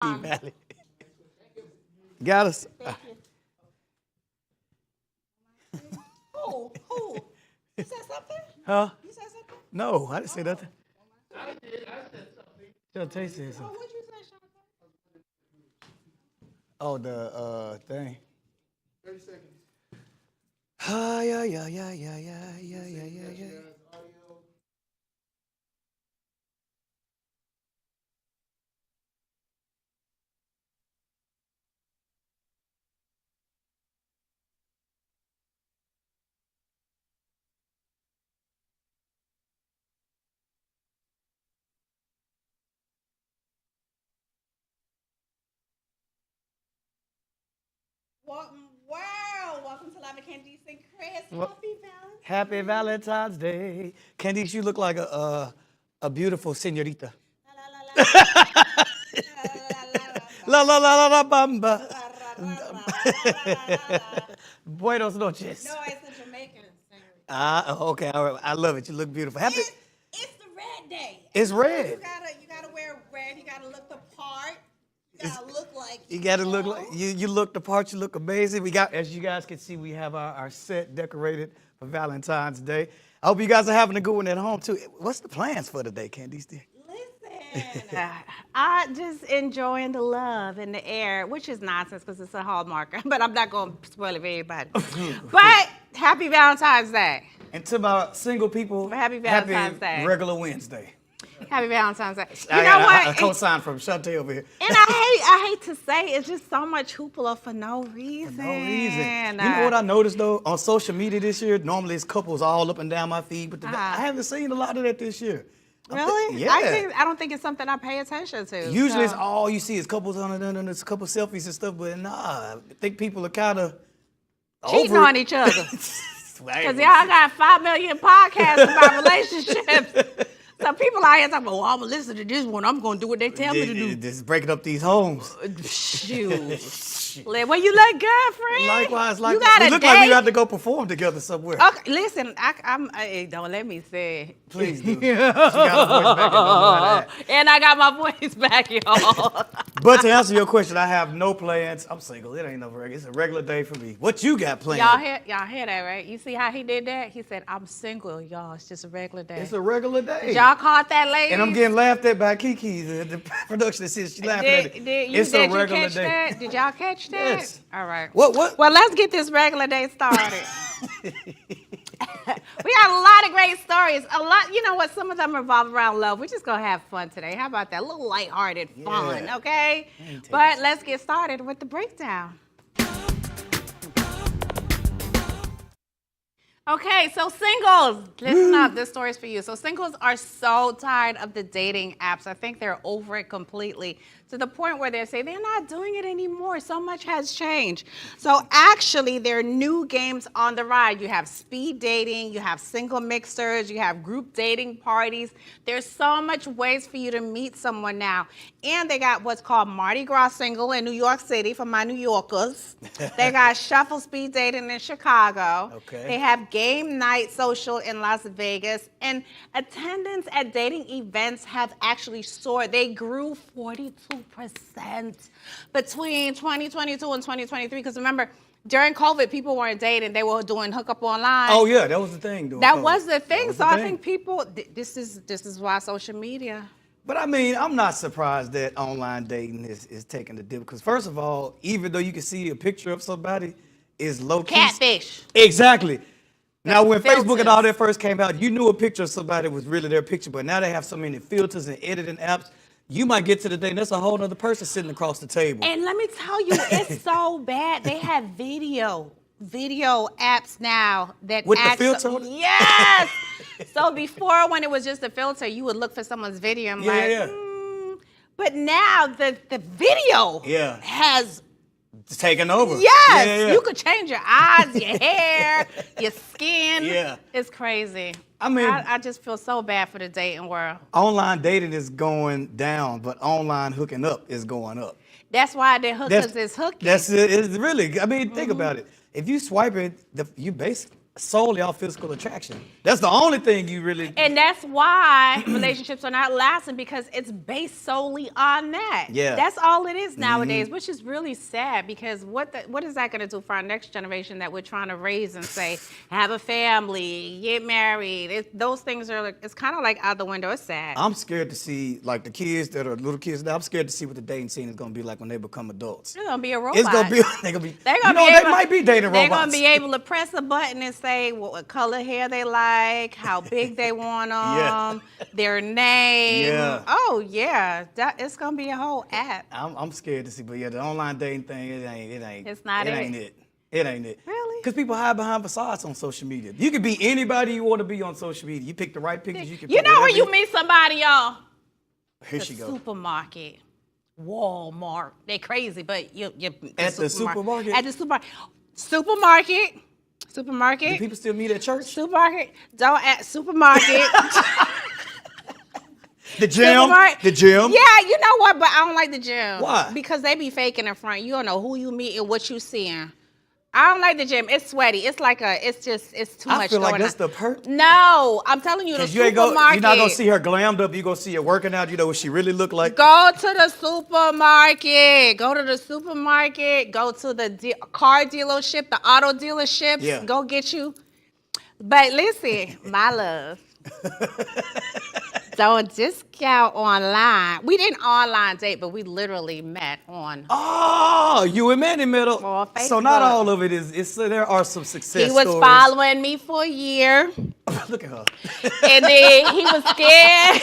Valley. Got us. Who? You said something? Huh? You said something? No, I didn't say nothing. I did. I said something. Shantae said Oh, something. what'd you say, Shanta? Oh, the thing. 30 seconds. Yeah. Welcome to Live with Candice and Kris. What? Happy Valentine's. Happy Valentine's Day. Candice, you look like a beautiful señorita. La la la la. La la la la la bamba. La, ra, ra, ra. Buenos noches. No, it's a Jamaican singer. Okay, all right. I love it. You look beautiful. Happy. It's the red day. It's red. You gotta wear red. You gotta look the part. You gotta look like You gotta look like you look the part. You look amazing. We got, as you guys can see, we have our set decorated for Valentine's Day. I hope you guys are having a good one at home too. What's the plans for the day, Candice? Listen, I just enjoying the love in the air, which is nonsense because it's a hallmarker. But I'm not gonna spoil it for everybody. But happy Valentine's Day. And to my single people, Happy Valentine's Day. Regular Wednesday. Happy Valentine's Day. I You know got what? a co-sign from Shantae over here. And I hate to say it's just so much hoopla for no reason. No reason. You know what I noticed though on social media this year? Normally it's couples all up and down my feed, but I haven't seen a lot of that this year. Really? Yeah. I don't think it's something I pay attention to. Usually it's all you see is couples on it and there's a couple selfies and stuff, but nah, I think people are kind of cheating on each other. Because y'all got 5 million podcasts about relationships. So people out here talking about, well, I'm going to listen to this one. I'm going to do what they tell me to do. Just breaking up these homes. Shoot. Well, you look good, friend. Likewise, you got we look like we got to go perform together somewhere. Okay, listen, don't let me say it. Please do. She got her voice back and don't know that. And I got my voice back, y'all. But to answer your question, I have no plans. I'm single. It ain't no regular. It's a regular day for me. What you got planned? Y'all hear that, right? You see how he did that? He said, I'm single, y'all. It's just a regular day. It's a regular day. Y'all caught that, ladies? And I'm getting laughed at by Kiki, the production assistant. She laughing at it. It's a regular day. That? Did y'all catch that? Yes. All right. What? Well, let's get this regular day started. We got a lot of great stories. You know what? Some of them revolve around love. We're just going to have fun today. How about that? A little lighthearted fun, okay? But let's get started with the breakdown. Okay, so singles, listen up, this story's for you. So singles are so tired of the dating apps. I think they're over it completely to the point where they say they're not doing it anymore. So much has changed. So actually, there are new games on the ride. You have speed dating, you have single mixers, you have group dating parties. There's so much ways for you to meet someone now. And they got what's called Mardi Gras Single in New York City for my New Yorkers. They got Shuffle Speed Dating in Chicago. Okay. They have Game Night Social in Las Vegas. And attendance at dating events have actually soared. They grew 42% between 2022 and 2023. Because remember, during COVID, people weren't dating. They were doing hookup online. Oh, yeah, that was the thing. That was the thing. So I think people, this is why social media. But I mean, I'm not surprised that online dating is taking the dip. Because first of all, even though you can see a picture of somebody, is low-key. Catfish. Exactly. Now, when filters. Facebook and all that first came out, you knew a picture of somebody was really their picture. But now they have so many filters and editing apps. You might get to the day and there's a whole other person sitting across the table. And let me tell you, it's so bad. They have video apps now that with the filter? Yes. So before, when it was just a filter, you would look for someone's video and But now the video has taken over. Yes. You could change your eyes, your hair, your skin. Yeah. It's crazy. I mean, I just feel so bad for the dating world. Online dating is going down, but online hooking up is going up. That's why the hookers is hooking. That's it. It's really, I mean, think about it. If you swipe it, you basically solely off physical attraction. That's the only thing you really. And that's why relationships are not lasting, because it's based solely on that. Yeah. That's all it is nowadays, which is really sad, because what is that going to do for our next generation that we're trying to raise and say, have a family, get married? Those things are, it's kind of like out the window. It's sad. I'm scared to see, like, the kids that are little kids now, I'm scared to see what the dating scene is going to be like when they become adults. It's going to be a robot. It's going to be, they're going to be, they might be dating robots. They're going to be able to press a button and say what color hair they like, how big they want them, their name. Yeah. Oh, yeah. It's going to be a whole app. I'm scared to see, but yeah, the online dating thing, it ain't. It's not it. It ain't it. It ain't it. Really? Because people hide behind facades on social media. You can be anybody you want to be on social media. You pick the right pictures. You know when you meet somebody, y'all? Here she goes. Supermarket. Walmart. They crazy, but you At the supermarket? At the supermarket. Supermarket. Do people still meet at church? Supermarket. Don't at supermarket. The gym. The gym. Yeah, you know what? But I don't like the gym. Why? Because they be faking in front. You don't know who you meet and what you seeing. I don't like the gym. It's sweaty. It's like it's too much. I feel going like that's on. the perk. No, I'm telling you, the supermarket. You're not gonna see her glammed up. You're gonna see her working out. You know what she really look like. Go to the supermarket. Go to the supermarket. Go to the car dealership, the auto dealerships. Yeah. Go get you. But listen, my love. Don't discount online. We didn't online date, but we literally met on. Oh, you and Manny met up. On Facebook. So not all of it is. There are some success He was stories. following me for a year, Look at her. and then he was scared.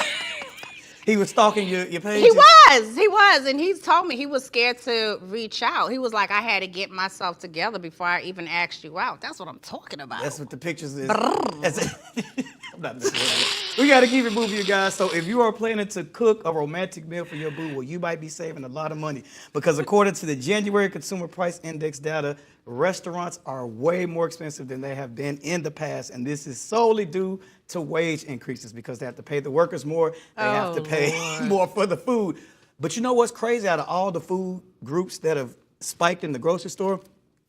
He was stalking your page. He was, and he told me he was scared to reach out. He was like, I had to get myself together before I even asked you out. That's what I'm talking about. That's what the pictures is. I'm not messing with it. We got to keep it moving, you guys. So if you are planning to cook a romantic meal for your boo, well, you might be saving a lot of money, because according to the January Consumer Price Index data, restaurants are way more expensive than they have been in the past, and this is solely due to wage increases, because they have to pay the workers more, they have to pay more for the food. But you know what's crazy? Out of all the food groups that have spiked in the grocery store,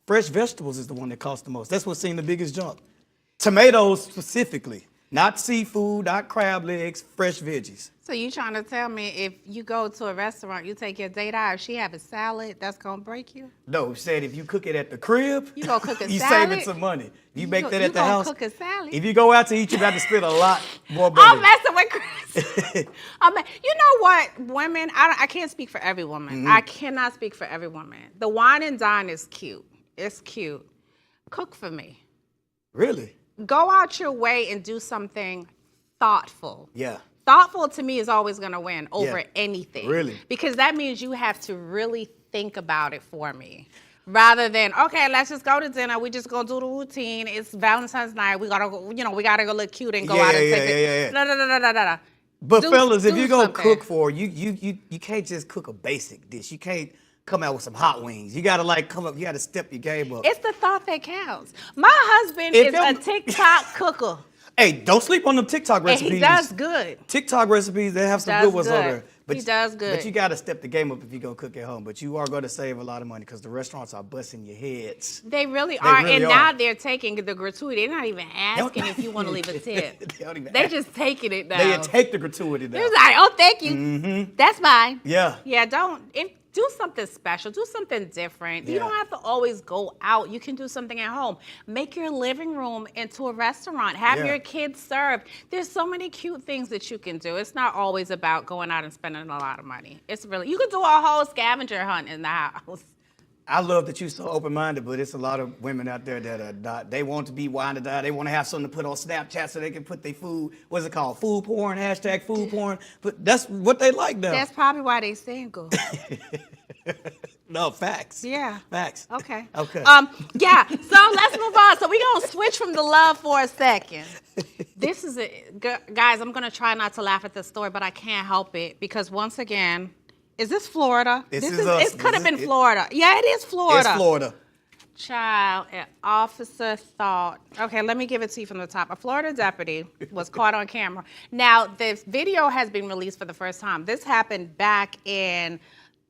fresh vegetables is the one that costs the most. That's what's seen the biggest jump. Tomatoes specifically, not seafood, not crab legs, fresh veggies. So you trying to tell me if you go to a restaurant, you take your date out, if she have a salad, that's gonna break you? No, said if you cook it at the crib, You gonna cook a you salad? saving some money. You make that you at the gonna house. cook a salad? If you go out to eat, you got to spend a lot more money. I'm messing with Chris. You know what, women? I can't speak for every woman. I cannot speak for every woman. The wine and dine is cute. It's cute. Cook for me. Really? Go out your way and do something thoughtful. Yeah. Thoughtful to me is always going to win over anything. Really? Because that means you have to really think about it for me. Rather than, okay, let's just go to dinner. We just gonna do the routine. It's Valentine's night. We gotta go, we gotta go look cute and go out and take it. No. But fellas, if you're gonna something. cook for you can't just cook a basic dish. You can't come out with some hot wings. You gotta come up. You gotta step your game up. It's the thought that counts. My husband is a TikTok cooker. Hey, don't sleep on them TikTok recipes. And he does good. TikTok recipes, they have some good ones on there. But he does good. But you got to step the game up if you're going to cook at home. But you are going to save a lot of money, because the restaurants are busting your heads. They really are. Really and are. now they're taking the gratuity. They're not even asking if you want to leave a tip. They're just taking it now. They take the gratuity now. They're like, oh, thank you. That's fine. Yeah. Yeah, do something special. Do something different. Yeah. You don't have to always go out. You can do something at home. Make your living room into a restaurant. Have your kids served. There's so many cute things that you can do. It's not always about going out and spending a lot of money. It's really, you can do a whole scavenger hunt in the house. I love that you're so open-minded, but it's a lot of women out there that are not. They want to be wine and dine. They want to have something to put on Snapchat so they can put their food. What's it called? Food porn. #, food porn. But that's what they like now. That's probably why they single. No, facts. Yeah. Facts. Okay. Okay. Yeah. So let's move on. So we're gonna switch from the love for a second. This is it, guys. I'm gonna try not to laugh at this story, but I can't help it, because once again. Is this Florida? This is us. It could have been Florida. Yeah, it is Florida. It's Florida. Child, an officer thought. Okay, let me give it to you from the top. A Florida deputy was caught on camera. Now, this video has been released for the first time. This happened back in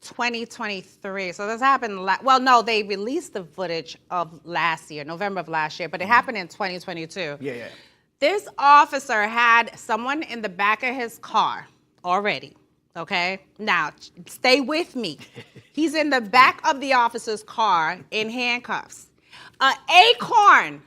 2023. So this happened, well, no, they released the footage of last year, November of last year, but it happened in 2022. Yeah. This officer had someone in the back of his car already, okay? Now, stay with me. He's in the back of the officer's car in handcuffs. An acorn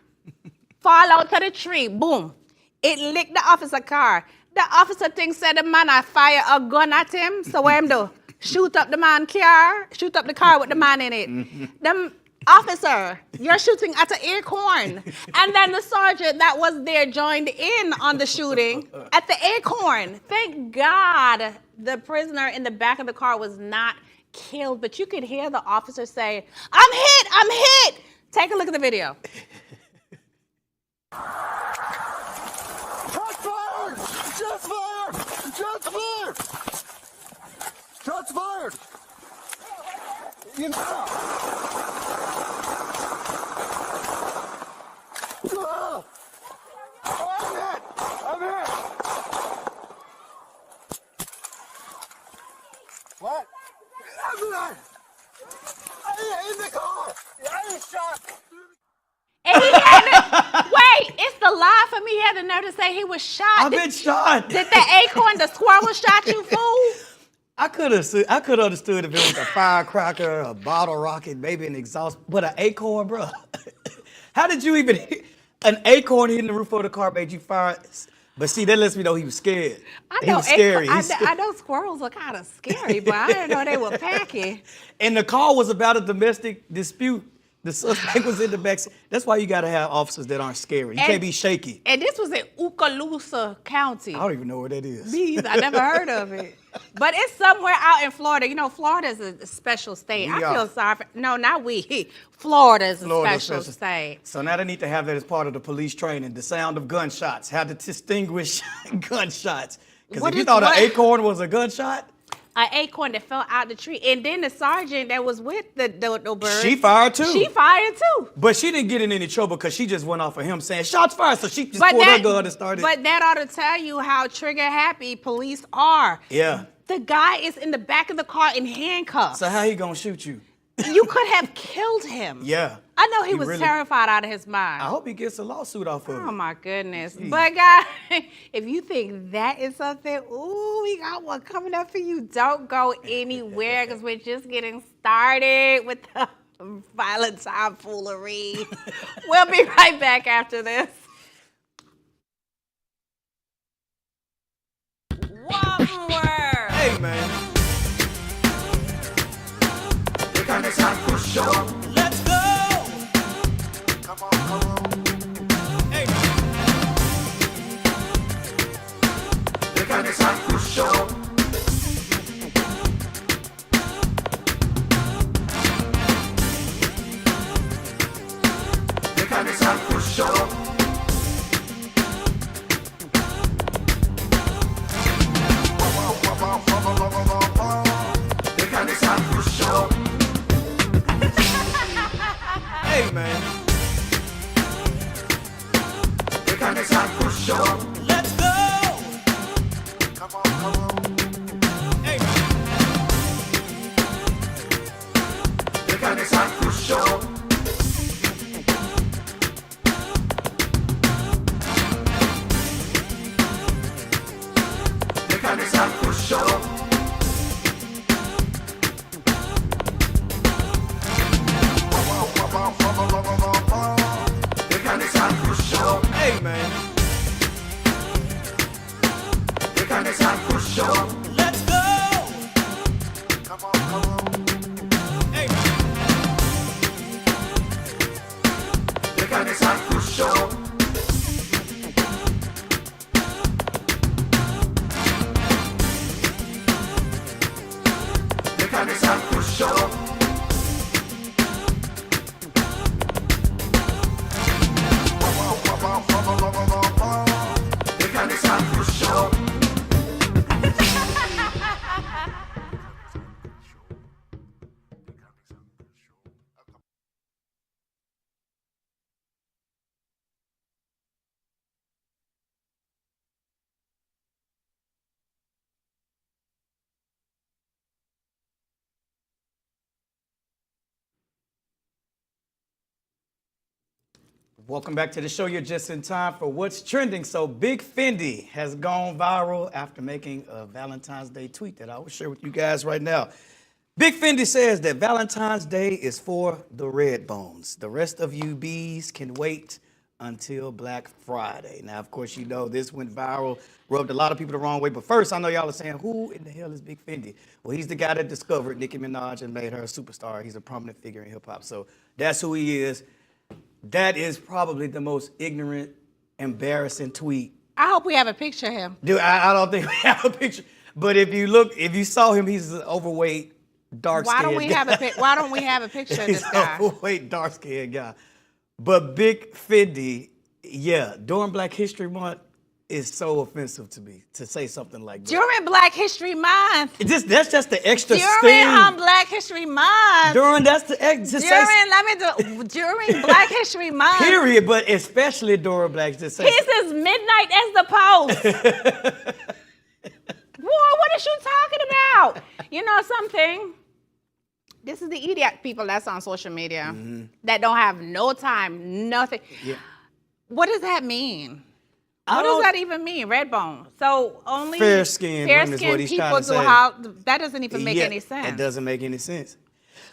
fall out to the tree, boom. It licked the officer's car. The officer thinks that the man I fire a gun at him, so what him do? Shoot up the man's car, shoot up the car with the man in it. Them officer, you're shooting at an acorn. And then the sergeant that was there joined in on the shooting at the acorn. Thank God the prisoner in the back of the car was not killed, but you could hear the officer say, I'm hit. Take a look at the video. Shots fired! Shots fired! Shots fired! You know. I'm hit! What? I'm in the car! I was shot! And he had to, wait, it's the lie for me. He had the nerve to say he was shot. I've been shot. Did the acorn, the squirrel shot you, fool? I could have understood if it was a firecracker, a bottle rocket, maybe an exhaust, but an acorn, bro. How did you even an acorn hitting the roof of the car made you fire? But see, that lets me know he was scared. I know, he was scary. I know squirrels are kind of scary, but I didn't know they were packy. And the call was about a domestic dispute. The suspect was in the back. That's why you got to have officers that aren't scary. You can't be shaky. And this was in Okaloosa County. I don't even know where that is. Me either. I never heard of it. But it's somewhere out in Florida. You know, Florida is a special state. I feel sorry for, no, not we. Florida is a special state. So now they need to have that as part of the police training, the sound of gunshots, how to distinguish gunshots. Because if you thought an acorn was a gunshot, an acorn that fell out the tree. And then the sergeant that was with the bird. she fired too. She fired too. But she didn't get in any trouble because she just went off of him saying, shots fired. So she just pulled her gun and started. But that ought to tell you how trigger happy police are. Yeah. The guy is in the back of the car in handcuffs. So how he gonna shoot you? You could have killed him. Yeah. I know he was really terrified out of his mind. I hope he gets a lawsuit off of it. Oh my goodness. Jeez. But guys, if you think that is something, ooh, we got one coming up for you. Don't go anywhere because we're just getting started with the violent tomfoolery. We'll be right back after this. One word. Hey, man. The Candice Kris Show. Let's go. Come on. Hey. The Candice Kris Show. The Candice Kris Show. The Candice Kris Show. Hey, man. The Candice Kris Show. Let's go. Come on. Hey. The Candice Kris Show. The Candice Kris Show. The Candice Kris Show. Hey, man. The Candice Kris Show. Let's go. Come on. Hey. The Candice Kris Show. The Candice Kris Show. The Candice Kris Show. Welcome back to the show. You're just in time for what's trending. So Big Fendi has gone viral after making a Valentine's Day tweet that I will share with you guys right now. Big Fendi says that Valentine's Day is for the red bones. The rest of you bees can wait until Black Friday. Now, of course, you know this went viral, rubbed a lot of people the wrong way. But first, I know y'all are saying, who in the hell is Big Fendi? Well, he's the guy that discovered Nicki Minaj and made her a superstar. He's a prominent figure in hip hop. So that's who he is. That is probably the most ignorant, embarrassing tweet. I hope we have a picture of him. Dude, I don't think we have a picture. But if you saw him, he's an overweight, dark-skinned Why don't we have a picture of He's this guy? an overweight, dark-skinned guy. But Big Fendi, yeah, during Black History Month is so offensive to me to say something like that. During Black History Month. That's just the extra During sting. Black History Month. During During Black History Month. Period, but especially during Black History. He says midnight as the post. Boy, what is you talking about? You know something? This is the idiot people that's on social media that don't have no time, nothing. Yeah. What does that mean? What does that even mean? Red bone. So only fair-skinned women is what he's people trying to do say. how that doesn't even make any sense. It doesn't make any sense.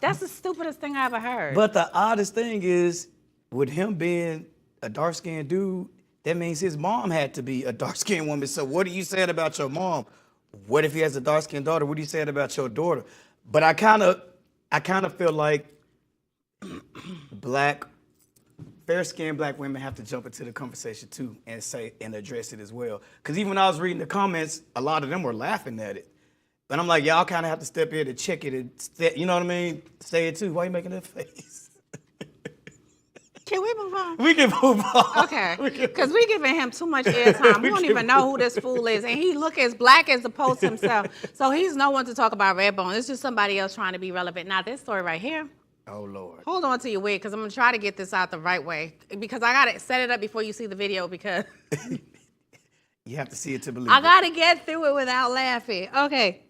That's the stupidest thing I ever heard. But the oddest thing is, with him being a dark-skinned dude, that means his mom had to be a dark-skinned woman. So what are you saying about your mom? What if he has a dark-skinned daughter? What are you saying about your daughter? But I kind of feel like fair-skinned Black women have to jump into the conversation too and address it as well. Because even when I was reading the comments, a lot of them were laughing at it. But I'm like, y'all kind of have to step in and check it and, you know what I mean? Say it too. Why are you making that face? Can we move on? We can move on. Okay, because we giving him too much airtime. We don't even know who this fool is, and he look as black as the post himself. So he's no one to talk about Redbone. It's just somebody else trying to be relevant. Now this story right here. Oh Lord. Hold on to your wig, because I'm gonna try to get this out the right way. Because I gotta set it up before you see the video, because you have to see it to believe I it. gotta get through it without laughing. Okay,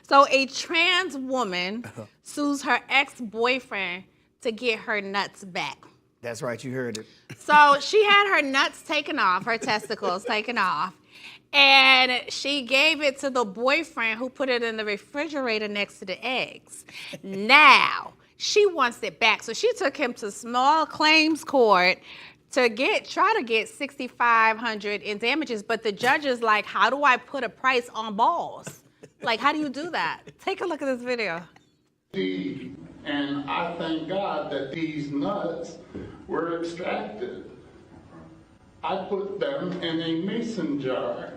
so a trans woman sues her ex-boyfriend to get her nuts back. That's right, you heard it. So she had her nuts taken off, her testicles taken off, and she gave it to the boyfriend who put it in the refrigerator next to the eggs. Now, she wants it back. So she took him to small claims court to try to get $6,500 in damages, but the judge is like, how do I put a price on balls? Like, how do you do that? Take a look at this video. And I thank God that these nuts were extracted. I put them in a mason jar,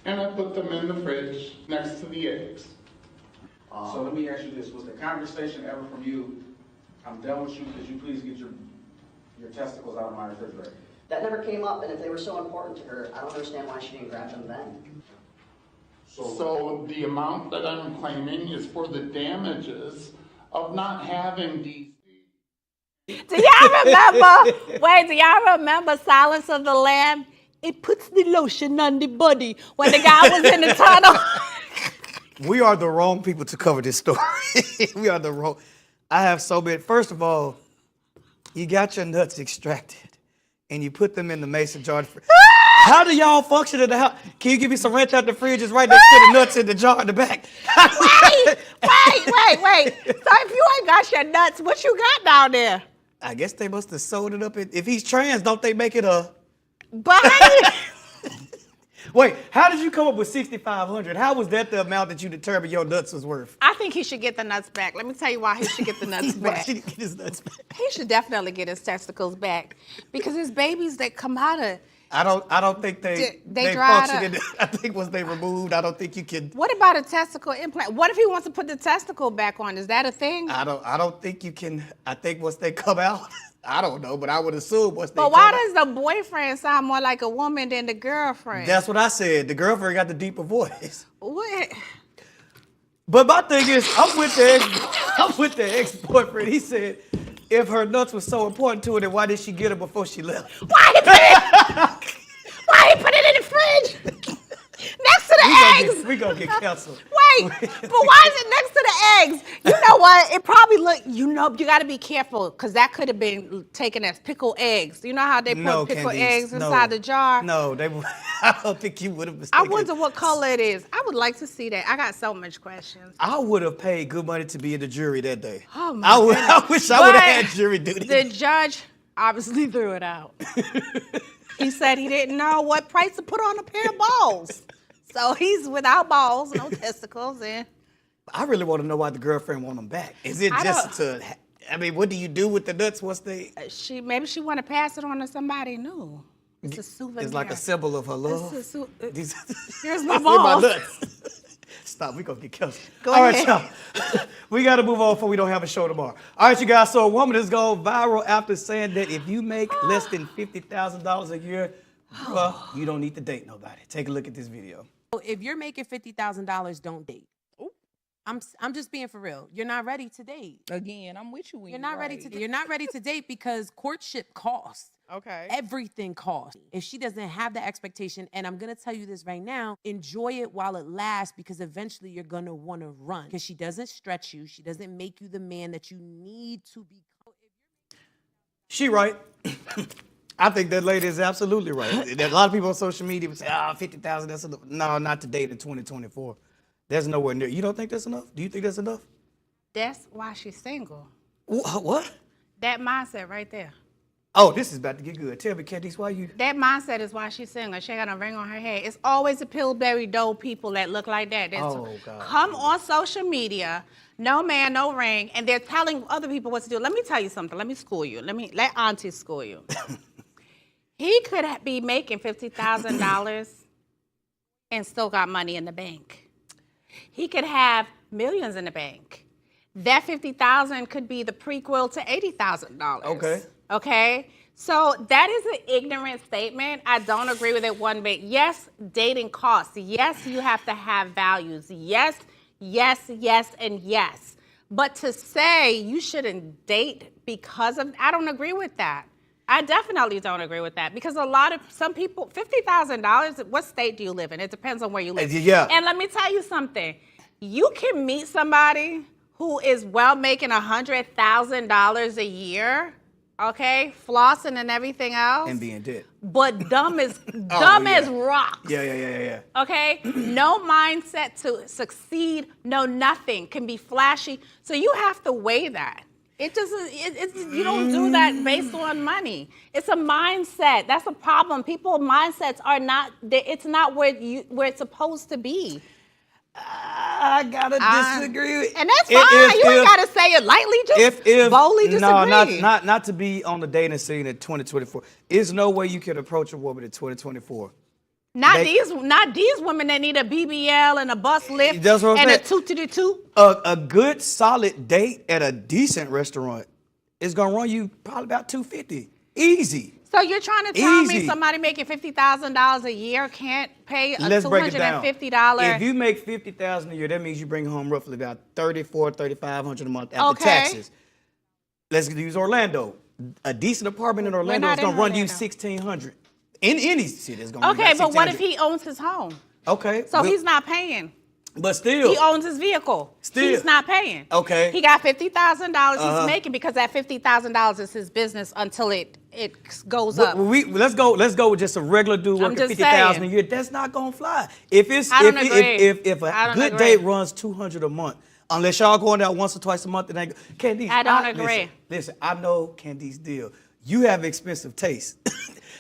and I put them in the fridge next to the eggs. So let me ask you this, was the conversation ever from you, I'm done with you, could you please get your testicles out of my refrigerator? That never came up, and if they were so important to her, I don't understand why she didn't grab them then. So the amount that I'm claiming is for the damages of not having these. Do y'all remember Silence of the Lamb? It puts the lotion on the body when the guy was in the tunnel. We are the wrong people to cover this story. We are the wrong. I have so many. First of all, you got your nuts extracted and you put them in the mason jar. How do y'all function in the house? Can you give me some ranch out the fridge? It's right next to the nuts in the jar in the back. Wait. So if you ain't got your nuts, what you got down there? I guess they must have sold it up. If he's trans, don't they make it a... But how Wait, how did you come up with $6,500? How was that the amount that you determined your nuts was worth? I think he should get the nuts back. Let me tell you why he should get the nuts Why back. should he get his nuts back? He should definitely get his testicles back, because his babies that come out of... I don't think they dried function. up. I think once they removed, I don't think you can. What about a testicle implant? What if he wants to put the testicle back on? Is that a thing? I don't think you can. I think once they come out, I don't know, but I would assume once they But come why out. does the boyfriend sound more like a woman than the girlfriend? That's what I said. The girlfriend got the deeper voice. What? But my thing is, I'm with the ex-boyfriend. He said, if her nuts was so important to her, then why did she get her before she left? Why he put it in the fridge next to the eggs. We gonna get canceled. Wait, but why is it next to the eggs? You know what? It probably look. You got to be careful because that could have been taken as pickled eggs. You know how they put pickled Candice, eggs no. inside the jar? No, I don't think you would have I mistaken. wonder what color it is. I would like to see that. I got so much questions. I would have paid good money to be in the jury that day. Oh my I wish I would But have had jury duty. The judge obviously threw it out. He said he didn't know what price to put on a pair of balls. So he's without balls, no testicles, and I really want to know why the girlfriend want them back. Is it I just to? I mean, what do you do with the nuts once they? maybe she want to pass it on to somebody new. It's a souvenir. It's like a symbol of her love. It's a These- Here's I my feel my balls. nuts. Stop, we gonna get killed. Go All right, ahead. y'all. We gotta move on before we don't have a show tomorrow. All right, you guys. So a woman has gone viral after saying that if you make less than $50,000 a year, well, you don't need to date nobody. Take a look at this video. If you're making $50,000, don't date. I'm just being for real. You're not ready to date. Again, I'm with you when You're not ready to. You're not ready to date because courtship costs. Okay. Everything costs. If she doesn't have the expectation, and I'm gonna tell you this right now, enjoy it while it lasts because eventually you're gonna want to run because she doesn't stretch you. She doesn't make you the man that you need to be. She right. I think that lady is absolutely right. There's a lot of people on social media would say, 50,000, that's enough. No, not to date in 2024. There's nowhere near. You don't think that's enough? Do you think that's enough? That's why she's single. What? That mindset right there. Oh, this is about to get good. Tell me, Candice, why you? That mindset is why she's single. She ain't got a ring on her head. It's always the pillberry doe people that look like that. Oh, God. Come on social media, no man, no ring, and they're telling other people what to do. Let me tell you something. Let me school you. Let auntie school you. He could be making $50,000 and still got money in the bank. He could have millions in the bank. That $50,000 could be the prequel to $80,000. Okay. Okay? So that is an ignorant statement. I don't agree with it one bit. Yes, dating costs. Yes, you have to have values. Yes, yes, yes, and yes. But to say you shouldn't date because of, I don't agree with that. I definitely don't agree with that because some people, $50,000, what state do you live in? It depends on where you live. Yeah. And let me tell you something. You can meet somebody who is making $100,000 a year, okay, flossing and everything else. And being dead. But dumb as as rocks. Yeah. Okay? No mindset to succeed, no nothing, can be flashy. So you have to weigh that. It doesn't, you don't do that based on money. It's a mindset. That's a problem. People's mindsets are not, it's not where it's supposed to be. I gotta disagree with. And that's fine. You ain't gotta say it lightly, just boldly disagree. No, not to be on the dating scene in 2024. There's no way you can approach a woman in 2024. Not these women that need a BBL and a bus lift That's what I'm and saying. a toot-to-the-toot. A good solid date at a decent restaurant is gonna run you probably about $250. Easy. So you're trying to tell me Easy. somebody making $50,000 a year can't pay a Let's break it down. $250? If you make $50,000 a year, that means you bring home roughly about $3,500 a month after taxes. Let's use Orlando. A decent apartment in Orlando is gonna run you $1,600. In any city, it's gonna run you Okay, about but what if $1,600. he owns his home? Okay. So he's not paying. But still. He owns his vehicle. Still. He's not paying. Okay. He got $50,000 he's making because that $50,000 is his business until it goes up. Let's go with just a regular dude working just $50,000 a saying. year. That's not gonna fly. If I don't agree. if I a don't good agree. date runs $200 a month, unless y'all going out once or twice a month, and I go, Candice, I don't agree. Listen, I know Candice deal. You have expensive taste.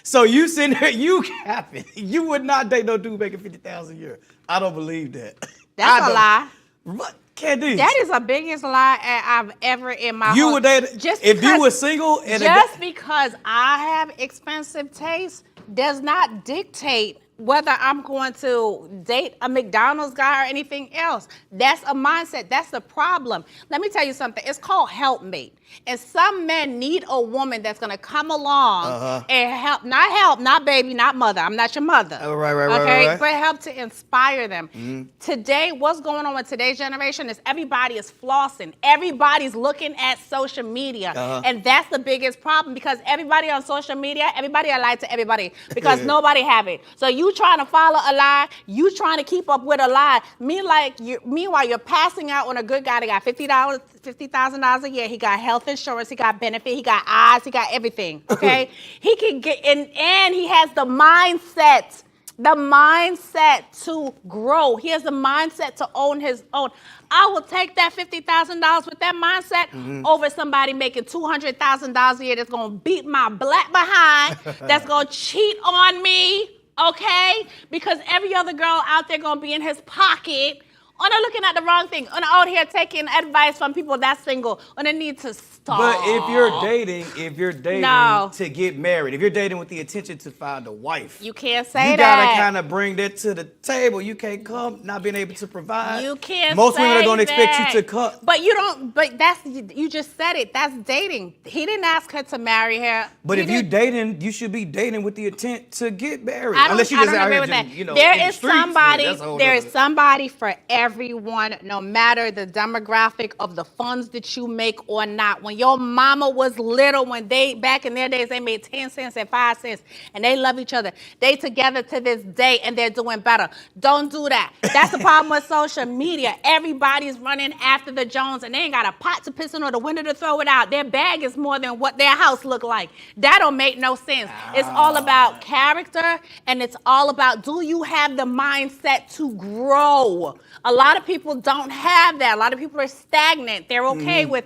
So you sitting there, you capping. You would not date no dude making $50,000 a year. I don't believe that. That's a lie. What? Candice. That is the biggest lie I've ever in my You whole- would date if you were single and just because I have expensive taste does not dictate whether I'm going to date a McDonald's guy or anything else. That's a mindset. That's the problem. Let me tell you something. It's called helpmate. And some men need a woman that's going to come along and help, not baby, not mother. I'm not your mother. Right. Okay, but help to inspire them. Today, what's going on with today's generation is everybody is flossing. Everybody's looking at social media. And that's the biggest problem because everybody on social media, everybody alike to everybody because nobody have it. So you You trying to follow a lie. You trying to keep up with a lie. Meanwhile, you're passing out on a good guy that got $50,000 a year. He got health insurance. He got benefit. He got eyes. He got everything. Okay. He can get in, and he has the mindset. The mindset to grow. He has the mindset to own his own. I will take that $50,000 with that mindset over somebody making $200,000 a year that's gonna beat my black behind, that's gonna cheat on me, okay? Because every other girl out there gonna be in his pocket. Or they're looking at the wrong thing. Or they're out here taking advice from people that's single. Or they need to stop. But if you're dating No. to get married, if you're dating with the intention to find a wife, You can't say you that. gotta kind of bring that to the table. You can't come not being able to provide. You can't Most women say are gonna expect that. you to come. But you don't, but that's, you just said it. That's dating. He didn't ask her to marry her. But He if you didn't- dating, you should be dating with the intent to get married. I Unless you don't just out agree here with that. just, you know, There in the is streets, somebody. that's a whole There is nother- somebody for everyone, no matter the demographic of the funds that you make or not. When your mama was little, when they back in their days, they made 10 cents and 5 cents, and they love each other. They together to this day, and they're doing better. Don't do that. That's the problem with social media. Everybody's running after the Jones, and they ain't got a pot to piss in or the window to throw it out. Their bag is more than what their house look like. That don't make no sense. It's all about character, and it's all about, do you have the mindset to grow? A lot of people don't have that. A lot of people are stagnant. They're okay with,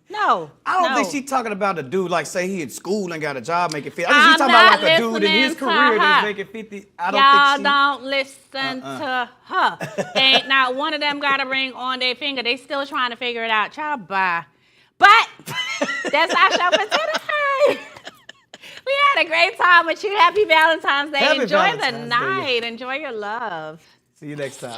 no. I don't think she's talking about a dude like say he in school and got a job making 50. I think she's talking about like a dude in his listening to career that's her. making 50. I Y'all don't think don't listen to her. Ain't not one of them got a ring on their finger. They still trying to figure it out. Child, bye. But that's our show for today. We had a great time with you. Happy Valentine's Day. Happy Enjoy Valentine's the Day. night. Enjoy your love. See you next time.